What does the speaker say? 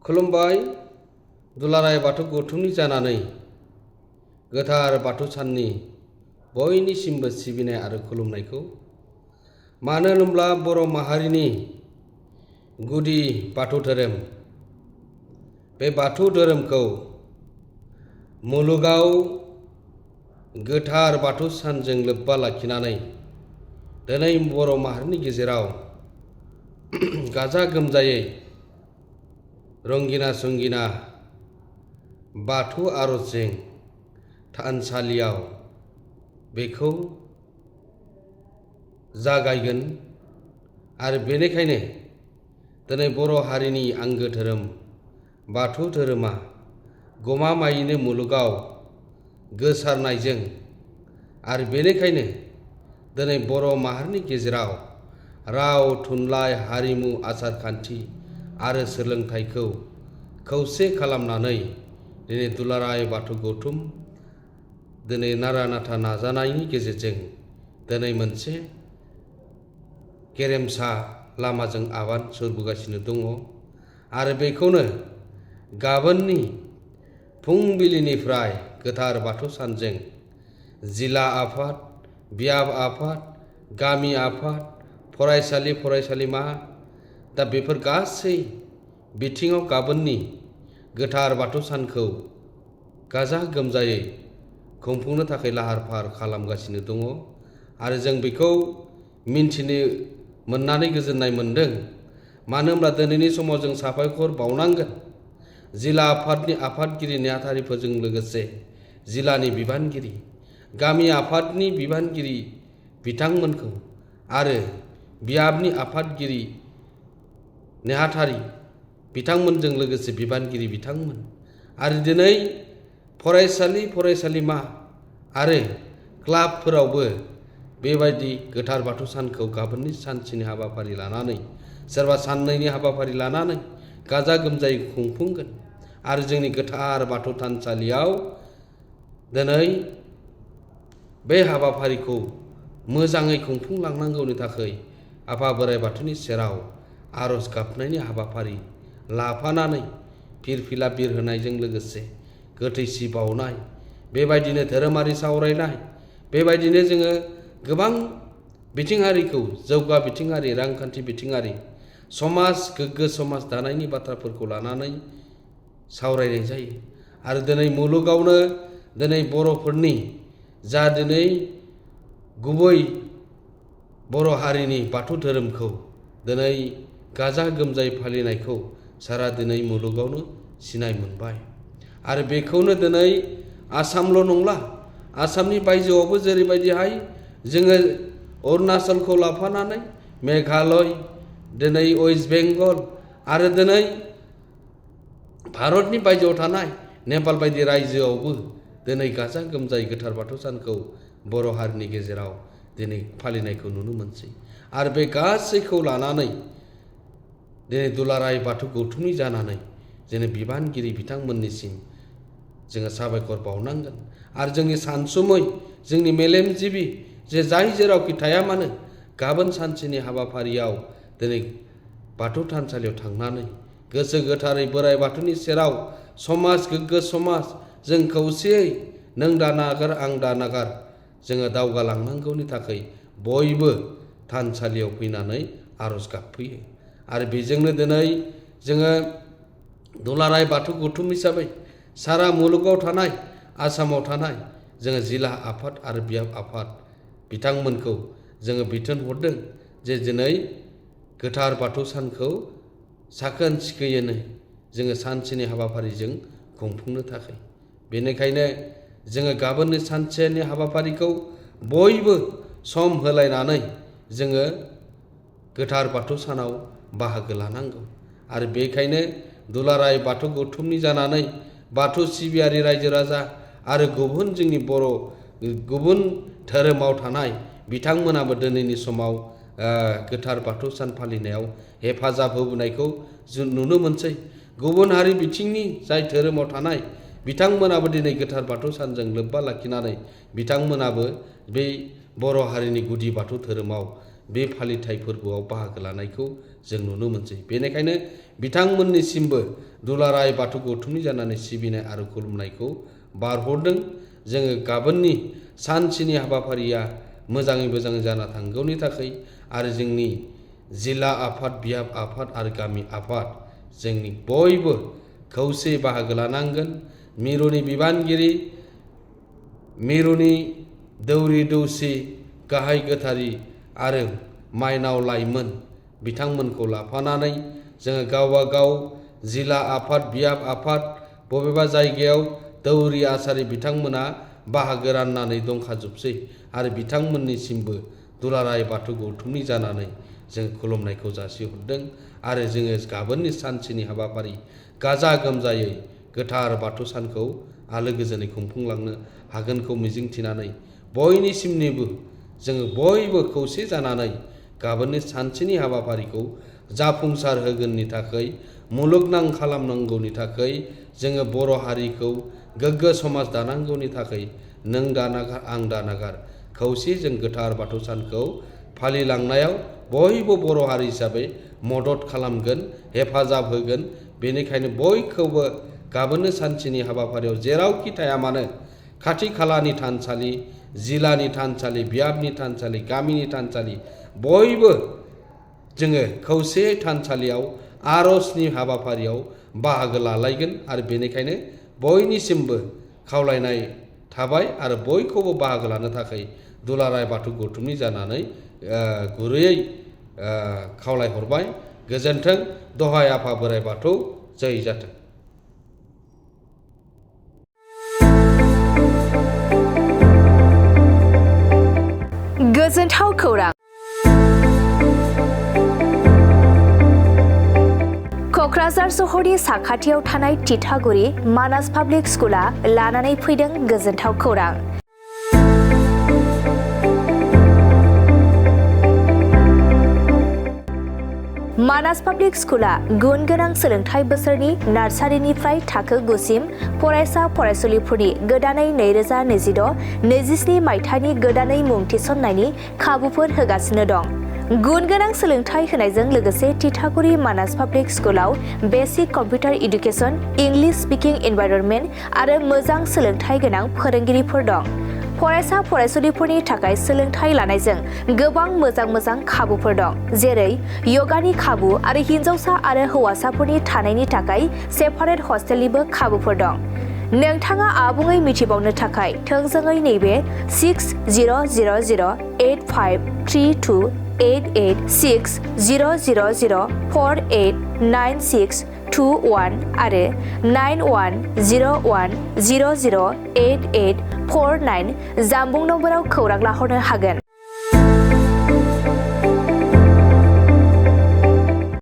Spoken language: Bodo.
खुलुमबाय दुलाराय बाथौ गौथुमनि जानानै गोथार बाथौ साननि बयनिसिमबो सिबिनाय आरो खुलुमनायखौ मानो होनोब्ला बर' माहारिनि गुदि बाथौ धोरोम बे बाथौ धोरोमखौ मुलुगाव गोथार बाथौ सानजों लोब्बा लाखिनानै दिनै बर' माहारिनि गेजेराव गाजा गोमजायै रंगिना संगिना बाथौ आर'जजों थानसालियाव बेखौ जागायगोन आरो बेनिखायनो दिनै बर' हारिनि आंगो धोरोम बाथौ धोरोमा गमामायैनो मुलुगाव गोसारनायजों आरो बेनिखायनो दिनै बर' माहारिनि गेजेराव राव थुनलाइ हारिमु आसार खान्थि आरो सोलोंथाइखौ खौसे खालामनानै दिनै दुलाराय बाथौ गौथुम दिनै नारा नाथा नाजानायनि गेजेरजों दिनै मोनसे गेरेमसा लामाजों आगान सुरबोगासिनो दङ आरो बेखौनो गाबोननि फुंबिलिनिफ्राय गोथार बाथौ सानजों जिल्ला आफाद बियाब आफाद गामि आफाद फरायसालि फरायसालिमा दा बेफोर गासै बिथिङाव गाबोननि गोथार बाथौ सानखौ गाजा गोमजायै खुंफुंनो थाखाय लाहार फाहार खालामगासिनो दङ आरो जों बेखौ मिन्थिनो मोननानै गोजोननाय मोन्दों। मानो होनब्ला दिनैनि समाव जों साबायखर बावनांगोन जिल्ला आफादनि आफादगिरि नेहाथारिफोरजों लोगोसे जिल्लानि बिबानगिरि गामि आफादनि बिबानगिरि बिथांमोनखौ आरो बियाबनि आफादगिरि नेहाथारि बिथांमोनजों लोगोसे बिबानगिरि बिथांमोन आरो दिनै फरायसालि फरायसालिमा आरो क्लाबफोरावबो बेबायदि गोथार बाथौ सानखौ गाबोननि सानसेनि हाबाफारि लानानै सोरबा साननैनि हाबाफारि लानानै गाजा गोमजायै खुंफुंगोन आरो जोंनि गोथार बाथौ थानसालियाव दिनै बे हाबाफारिखौ मोजाङै खुंफुंलांनांगौनि थाखाय आफा बोराइ बाथौनि सेराव आर'ज गाबनायनि हाबाफारि लाफानानै फिरफिला बिर होनायजों लोगोसे गोथैसि बावनाय बेबायदिनो धोरोमारि सावरायनाय बेबायदिनो जोङो गोबां बिथिङारिखौ जौगा बिथिङारि रांखान्थि बिथिङारि समाज गोग्गो समाज दानायनि बाथ्राफोरखौ लानानै सावरायनाय जायो आरो दिनै मुलुगावनो दिनै बर'फोरनि जा दिनै गुबै बर' हारिनि बाथौ धोरोमखौ दिनै गाजा गोमजायै फालिनायखौ सारा दिनै मुलुगावनो सिनाय मोनबाय आरो बेखौनो दिनै आसामल' नंला आसामनि बायजोआवबो जेरैबायदिहाय जोङो अरुणाचलखौ लाफानानै मेघालय दिनै वेस्ट बेंगल आरो दिनै भारतनि बायजोआव थानाय नेपाल बायदि रायजोआवबो दिनै गाजा गोमजायै गोथार बाथौ सानखौ बर' हारिनि गेजेराव दिनै फालिनायखौ नुनो मोनसै आरो बे गासैखौ लानानै दिनै दुलाराय बाथौ गौथुमनि जानानै जोङो बिबानगिरि बिथांमोननिसिम जोङो साबायखर बावनांगोन आरो जोंनि सानसुमै जोंनि मेलेमजिबि जे जाय जेरावखि थाया मानो गाबोन सानसेनि हाबाफारियाव दिनै बाथौ थानसालियाव थांनानै गोसो गोथारै बोराइ बाथौनि सेराव समाज गोग्गो समाज जों खौसेयै नों दा नागार आं दा नागार जोङो दावगालांनांगौनि थाखाय बयबो थानसालियाव फैनानै आर'ज गाबफैयो आरो बेजोंनो दिनै जोङो दुलाराय बाथौ गौथुम हिसाबै सारा मुलुगाव थानाय आसामाव थानाय जोङो जिल्ला आफाद आरो बियाब आफाद बिथांमोनखौ जोङो बिथोन हरदों जे दिनै गोथार बाथौ सानखौ साखोन सिखोनै जोङो सानसेनि हाबाफारिजों खुंफुंनो थाखाय बेनिखायनो जोङो गाबोननि सानसेनि हाबाफारिखौ बयबो सम होलायनानै जोङो गोथार बाथौ सानाव बाहागो लानांगौ आरो बेखायनो दुलाराय बाथौ गौथुमनि जानानै बाथौ सिबियारि रायजो राजा आरो गुबुन जोंनि बर' गुबुन धोरोमाव थानाय बिथांमोनाबो दिनैनि समाव गोथार बाथौ सान फालिनायाव हेफाजाब होबोनायखौ जों नुनो मोनसै गुबुन हारि बिथिंनि जाय धोरोमाव थानाय बिथांमोनाबो दिनै गोथार बाथौ सानजों लोब्बा लाखिनानै बिथांमोनाबो बे बर' हारिनि गुदि बाथौ धोरोमाव बे फालिथाय फोरबोआव बाहागो लानायखौ जों नुनो मोनसै बेनिखायनो बिथांमोननिसिमबो दुलाराय बाथौ गौथुमनि जानानै सिबिनाय आरो खुलुमनायखौ बारहरदों। जोङो गाबोननि सानसेनि हाबाफारिया मोजाङै मोजां जाना थांगौनि थाखाय आरो जोंनि जिल्ला आफाद, बियाब आफाद आरो गामि आफाद जोंनि बयबो खौसे बाहागो लानांगोन। मिरुनि बिबानगिरि, मिरुनि दौरि दौसि, गाहाय गोथारि आरो माइनाव लाइमोन बिथांमोनखौ लाफानानै जोङो गावबा गाव जिल्ला आफाद, बियाब आफाद बबेबा जायगायाव दौरि आसारि बिथांमोना बाहागो राननानै दंखाजोबसै आरो बिथांमोननिसिमबो दुलाराय बाथौ गौथुमनि जानानै जों खुलुमनायखौ जासिहरदों आरो जोङो गाबोननि सानसेनि हाबाफारि गाजा गोमजायै गोथार बाथौ सानखौ आलो गोजोनै खुंफुंलांनो हागोनखौ मिजिंथिनानै बयनिसिमनिबो जोङो बयबो खौसे जानानै गाबोननि सानसेनि हाबाफारिखौ जाफुंसार होगोननि थाखाय, मुलुगनां खालामनांगौनि थाखाय, जोङो बर' हारिखौ गोग्गो समाज दानांगौनि थाखाय नों दानागार आं दानागार खौसे जों गोथार बाथौ सानखौ फालिलांनायाव बयबो बर' हारि हिसाबै मदद खालामगोन, हेफाजाब होगोन। बेनिखायनो बयखौबो गाबोननो सानसेनि हाबाफारियाव जेरावखि थाया मानो खाथि खालानि थानसालि, जिल्लानि थानसालि, बियाबनि थानसालि, गामिनि थानसालि बयबो जोङो खौसे थानसालियाव आर'जनि हाबाफारियाव बाहागो लालायगोन आरो बेनिखायनो बयनिसिमबो खावलायनाय थाबाय आरो बयखौबो बाहागो लानो थाखाय दुलाराय बाथौ गौथुमनि जानानै गुरैयै खावलायहरबाय। गोजोन्थों। दहाय आफा बोराइ बाथौ जै जाथों। गोजोनथाव खौरां। क'क्राझार सहरनि साखाथियाव थानाय तितागुरि मानास पाब्लिक स्कुला लानानै फैदों गोजोनथाव खौरां। मानास पाब्लिक स्कुला गुन गोनां सोलोंथाइ बोसोरनि नार्सारिनिफ्राय थाखो 9 सिम फरायसा फरायसुलिफोरनि गोदानै 2026-27 मायथाइनि गोदानै मुं थिसननायनि खाबुफोर होगासिनो दं। गुन गोनां सोलोंथाइ होनायजों लोगोसे तितागुरि मानास पाब्लिक स्कुलाव basic computer education, English speaking environment आरो मोजां सोलोंथाइ गोनां फोरोंगिरिफोर दं। फरायसा फरायसुलिफोरनि थाखाय सोलोंथाइ लानायजों गोबां मोजां खाबुफोर दं, जेरै यगानि खाबु आरो हिन्जावसा आरो हौवासाफोरनि थानायनि थाखाय सेपारेट हस्टेलनिबो खाबुफोर दं। नोंथाङा आबुङै मिथिबावनो थाखाय थोंजोङै नैबे 60008532886000489621 आरो 9101008849 जानबुं नम्बराव खौरां लाहरनो हागोन।